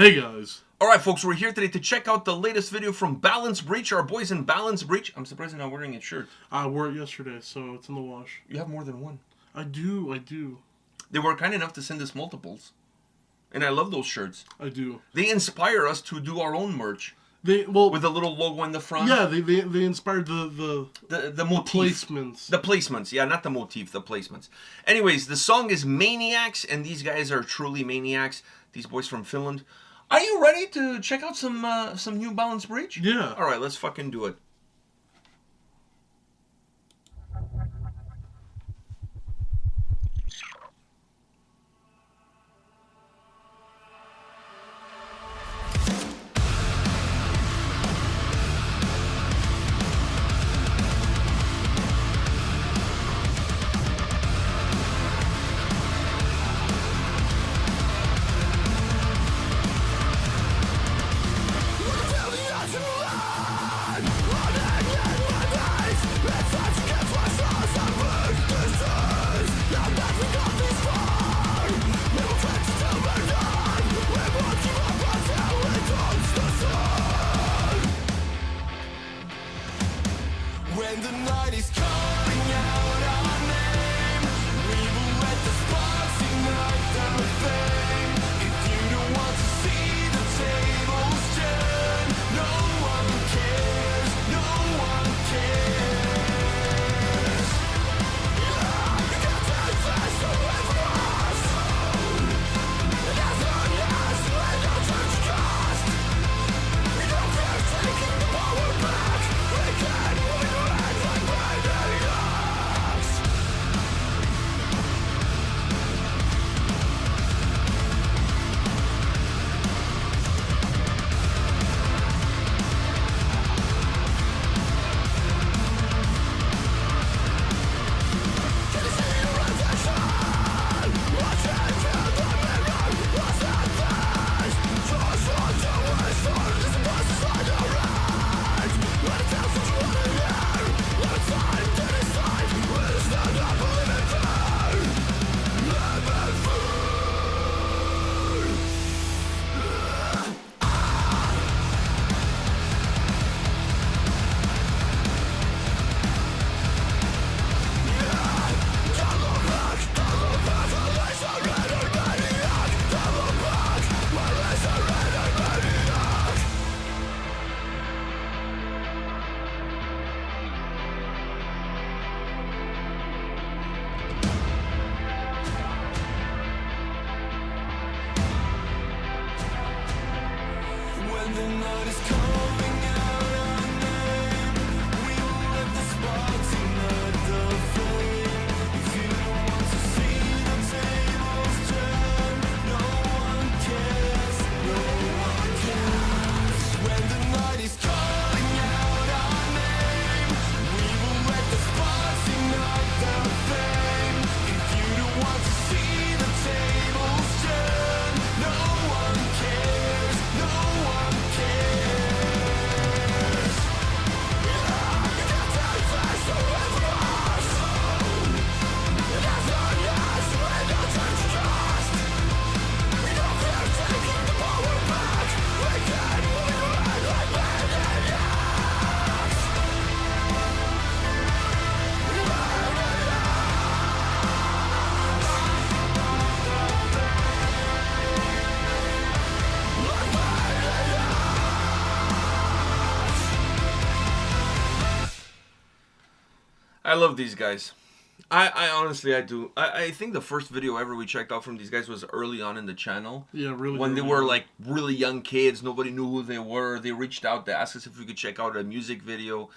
Hey guys. Alright folks, we're here today to check out the latest video from Balance Breach, our boys in Balance Breach. I'm surprised you're not wearing a shirt. I wore it yesterday, so it's in the wash. You have more than one. I do. They were kind enough to send us multiples. And I love those shirts. I do. They inspire us to do our own merch. With a little logo in the front. Yeah, they inspired the motif. placements. The placements, yeah, not the motif, the placements. Anyways, the song is Maniacs, and these guys are truly maniacs. These boys from Finland. Are you ready to check out some new Balance Breach? Yeah. All right, let's fucking do it. When the night is calling out our name, we will let the sparks ignite the flame. If you don't want to see the tables turn, no one cares, no one cares. You can't take this away from us. That's on us, we don't touch cost. We don't fear taking the power back. We can win. When the night is calling out our name, we will let the sparks ignite the flame. If you don't want to see the tables turn, no one cares, no one cares. When the night is calling out our name, we will let the sparks ignite the flame. If you don't want to see the tables turn, no one cares, no one cares. You can't take this away from us. That's on us, we don't touch cost. We don't fear taking the power back. We can win like Maniacs. I love these guys. I honestly, I do. I think the first video ever we checked out from these guys was early on in the channel. Yeah, really. When they early were on. like really young kids, nobody knew who they were. They reached out to ask us if we could check out a music video.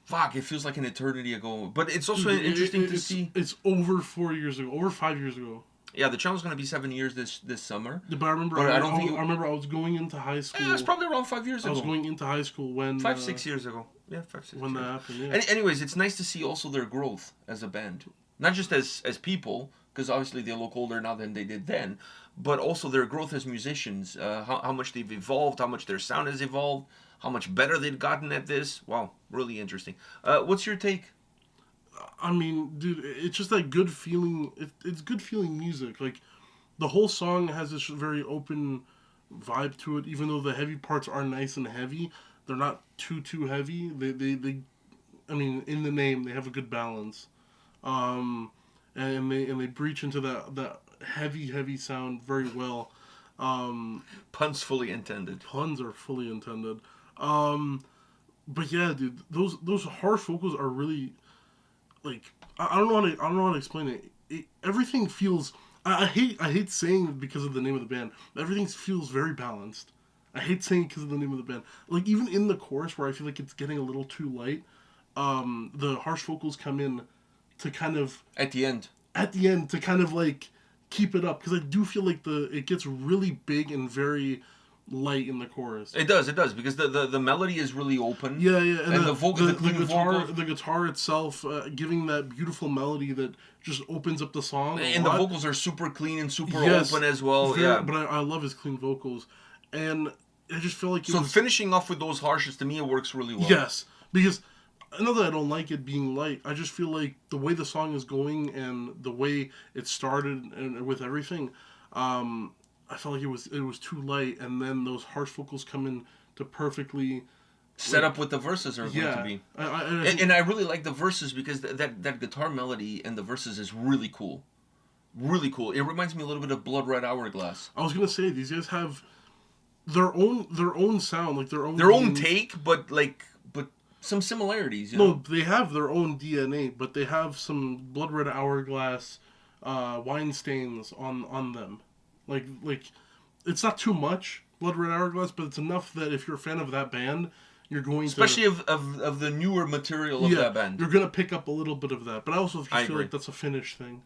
Fuck, it feels like an eternity ago. But it's also interesting to see. It's over 4 years ago, over 5 years ago. Yeah, the channel's gonna be 7 years this summer. But I remember, But I, I don't think I remember I was going into high school. Yeah, it's probably around 5 years I ago. was going into high school when 5-6 years ago. Yeah, 5-6 when years. that happened. Yeah. Anyways, it's nice to see also their growth as a band. Not just as people, because obviously they look older now than they did then, but also their growth as musicians, how much they've evolved, how much their sound has evolved, how much better they've gotten at this. Wow, really interesting. What's your take? I mean, dude, it's just that good feeling. It's good feeling music. Like, the whole song has this very open vibe to it. Even though the heavy parts are nice and heavy, they're not too heavy. They I mean, in the name, they have a good balance. And they breach into that heavy sound very well. Puns fully intended. Puns are fully intended. But yeah, dude, those harsh vocals are really like I don't know how to explain it. Everything feels. I hate saying it because of the name of the band. Everything feels very balanced. I hate saying it because of the name of the band. Like even in the chorus where I feel like it's getting a little too light, the harsh vocals come in to kind of At the end. to kind of like keep it up, because I do feel like it gets really big and very light in the chorus. It does, because the melody is really open. Yeah, And the clean vocals. the guitar itself, giving that beautiful melody that just opens up the song. And the vocals are super clean and super Yes, open as well. very- Yeah. But I love his clean vocals, and I just feel like So finishing off with those harshes, to me, it works really well. yes, because not that I don't like it being light. I just feel like the way the song is going and the way it started and with everything, I felt like it was too light, and then those harsh vocals come in to perfectly Set up what the verses are going to be. And I really like the verses because that guitar melody and the verses is really cool. Really cool. It reminds me a little bit of Blood Red Hourglass. I was gonna say these guys have their own sound, like their own take, but some similarities. You No, know? they have their own DNA, but they have some Blood Red Hourglass wine stains on them. Like it's not too much Blood Red Hourglass, but it's enough that if you're a fan of that band, you're going Especially to... of the newer material of that band. You're going to pick up a little bit of that. But I also feel agree. like that's a Finnish thing.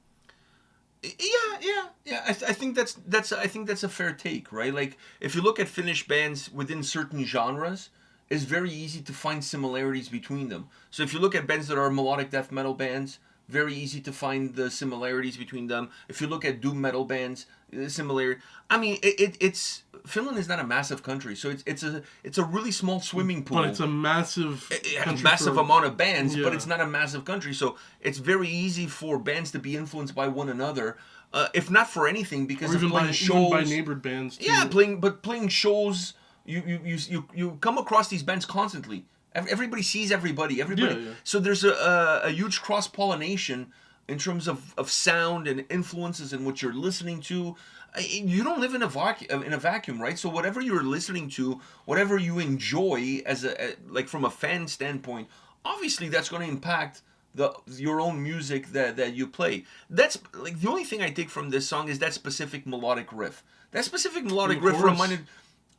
Yeah. I think that's a fair take, right? Like if you look at Finnish bands within certain genres, it's very easy to find similarities between them. So if you look at bands that are melodic death metal bands, very easy to find the similarities between them. If you look at doom metal bands, similarity. I mean, it's Finland is not a massive country, so it's a really small swimming pool. But it's a massive Amount of bands, Yeah. but it's not a massive country, so it's very easy for bands to be influenced by one another, if not for anything, because or of even playing shows. even by neighbored bands too. Yeah, playing shows. You come across these bands constantly. Everybody sees everybody. Everybody. Yeah. So there's a huge cross pollination in terms of sound and influences and what you're listening to. You don't live in a vacuum, right? So whatever you're listening to, whatever you enjoy like from a fan standpoint, obviously that's going to impact your own music that you play. That's like the only thing I take from this song is that specific melodic riff. That specific melodic riff chorus? reminded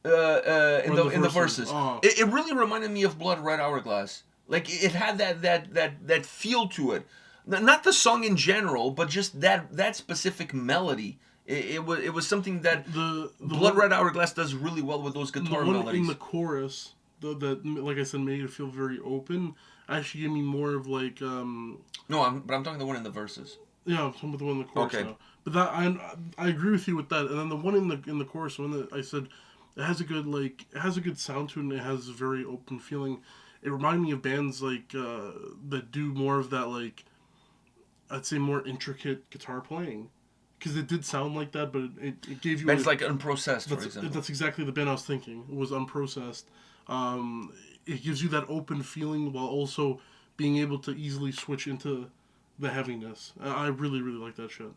in the verses. Oh. It really reminded me of Blood Red Hourglass. Like it had that feel to it. Not the song in general, but just that specific melody. It was something that the Blood Red Hourglass does really well with those guitar the one melodies. in the chorus that, like I said, made it feel very open. Actually gave me more of like No, I'm talking the one in the verses. yeah, I'm talking about the one in the chorus Okay. now. But that I agree with you with that. And then the one in the chorus, the one that I said, it has a good sound to it, and it has a very open feeling. It reminded me of bands like that do more of that, like I'd say more intricate guitar playing, because it did sound like that, but it gave you Bands like Unprocessed, for that's, example. that's exactly the band I was thinking. It was Unprocessed. It gives you that open feeling while also being able to easily switch into the heaviness. I really like that shit.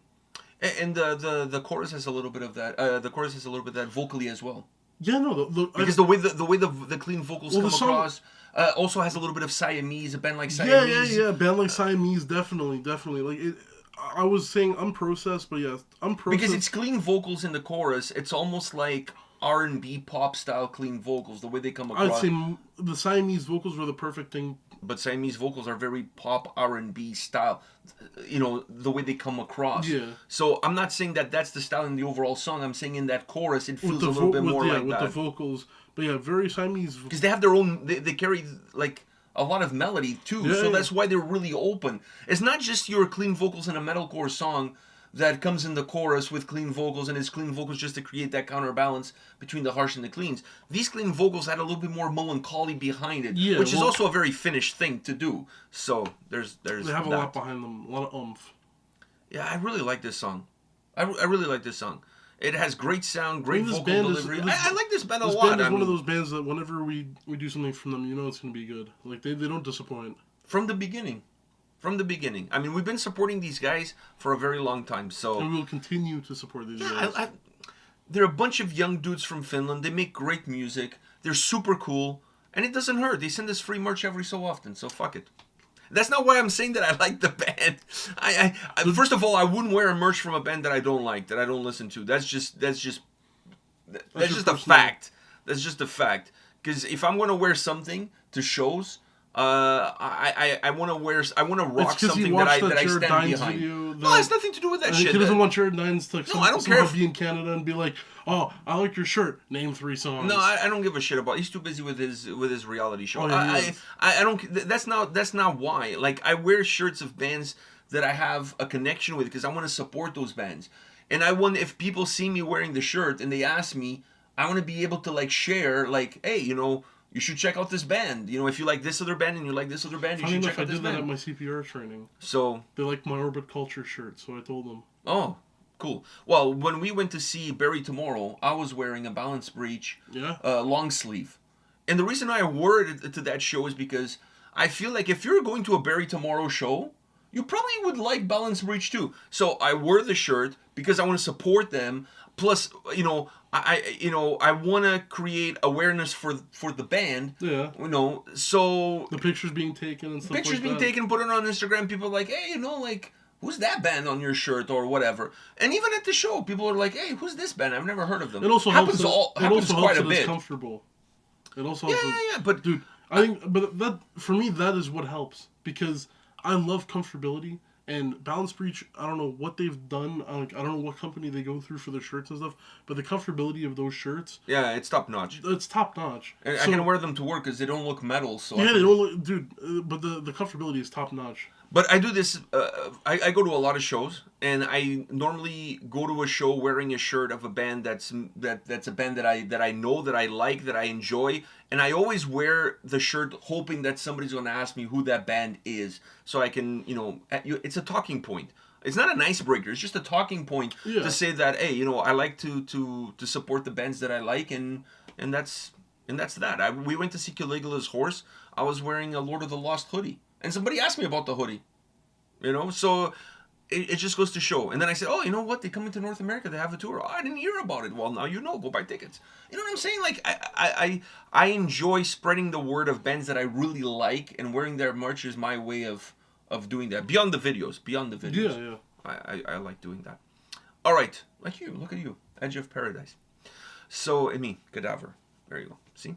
And the chorus has a little bit of that. The chorus has a little bit of that vocally as well. Yeah, no, Because the way the clean vocals come the song- across also has a little bit of Siamese, a band like Siamese. Yeah. Band like Siamese, definitely. Like it. I was saying unprocessed, but yeah, unprocessed. Because it's clean vocals in the chorus. It's almost like R&B pop style clean vocals, the way they come I'd across. say the Siamese vocals were the perfect thing. But Siamese vocals are very pop R&B style, the way they come across. Yeah. So I'm not saying that that's the style in the overall song. I'm saying in that chorus it feels a little bit more like with that. the vocals. But yeah, very Siamese. Because they have their own, they carry like a lot of melody too, Yeah, so yeah. that's why they're really open. It's not just your clean vocals in a metalcore song that comes in the chorus with clean vocals, and it's clean vocals just to create that counterbalance between the harsh and the cleans. These clean vocals had a little bit more melancholy behind it, Yeah, which is well- also a very Finnish thing to do. So there's They have that. a lot behind them, a lot of oomph. Yeah, I really like this song. I really like this song. It has great sound, great this vocal band is- delivery. this- I like this band a This lot. band is I one of mean, those bands that whenever we do something from them, you know it's going to be good. Like, they don't disappoint. from the beginning. From the beginning. I mean, we've been supporting these guys for a very long time. So And we will continue to support these yeah, guys. they're a bunch of young dudes from Finland. They make great music. They're super cool, and it doesn't hurt. They send us free merch every so often. So fuck it. That's not why I'm saying that I like the band. I first of all, I wouldn't wear a merch from a band that I don't like, that I don't listen to. That's just a personal- fact. That's just a fact. Because if I'm gonna wear something to shows, I want to rock It's 'cause he something watched that I Jared stand Dines behind. video No, it has nothing to do with that And shit. he doesn't want Jared Dines to I don't care somehow if- be in Canada and be like, "Oh, I like your shirt. Name 3 songs." No, I don't give a shit about. He's too busy with his reality show. Oh, yeah, he is. I don't. That's not why. Like, I wear shirts of bands that I have a connection with because I want to support those bands, and I want, if people see me wearing the shirt and they ask me, I want to be able to like share, like, hey, you know, you should check out this band. You know, if you like this other band and you like this other band, you Funny should enough, check I out this did that at band. my CPR training. So, They like my Orbit Culture shirt, so I told them. oh, cool. Well, when we went to see Barry Tomorrow, I was wearing a Balance Breach Yeah. long sleeve. And the reason I wore it to that show is because I feel like if you're going to a Barry Tomorrow show, you probably would like Balance Breach too. So I wore the shirt because I want to support them. Plus, you know, I want to create awareness for the band. Yeah. You know, so The pictures being taken and stuff pictures like being that. taken, put it on Instagram. People are like, hey, you know, like, who's that band on your shirt or whatever? And even at the show, people are like, hey, who's this band? I've never heard of them. It also happens helps. happens quite a that it's bit. comfortable. It also Yeah, helps. yeah, but Dude, I think, but that for me, that is what helps because I love comfortability. And Balance Breach, I don't know what they've done. I don't know what company they go through for their shirts and stuff. But the comfortability of those shirts, yeah, it's top notch. it's top notch. And I So- can wear them to work because they don't look metal. So Yeah, they don't look, dude. But the comfortability is top notch. But I do this. I go to a lot of shows, and I normally go to a show wearing a shirt of a band that's a band that I know, that I like, that I enjoy, and I always wear the shirt hoping that somebody's going to ask me who that band is, so I can, you know, it's a talking point. It's not an icebreaker. It's just a talking point Yeah. to say that, hey, you know, I like to support the bands that I like, and that's that. We went to see Caligula's Horse. I was wearing a Lord of the Lost hoodie. And somebody asked me about the hoodie, you know, so it just goes to show. And then I said, oh, you know what? They come into North America. They have a tour. Oh, I didn't hear about it. Well, now you know. Go buy tickets. You know what I'm saying? Like, I enjoy spreading the word of bands that I really like, and wearing their merch is my way of doing that. Beyond the videos. Yeah, yeah. I like doing that. All right. Like you. Look at you. Edge of Paradise. So, and me. Cadaver. There you go. See?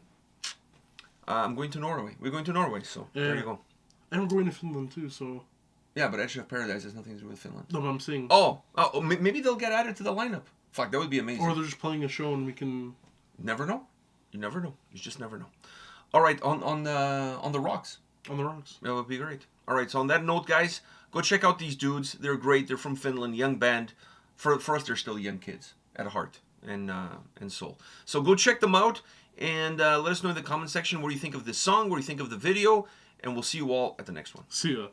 I'm going to Norway. We're going to Norway, so there Yeah. you go. And we're going to Finland too, so. Yeah, but Edge of Paradise has nothing to do with Finland. No, but I'm saying. Oh, maybe they'll get added to the lineup. Fuck, that would be amazing. Or they're just playing a show and we can. Never know. You never know. You just never know. All right, on the rocks. On the rocks. That would be great. All right, so on that note, guys, go check out these dudes. They're great. They're from Finland, young band. For us, they're still young kids at heart and soul. So go check them out and let us know in the comment section what do you think of this song, what do you think of the video, and we'll see you all at the next one. See ya.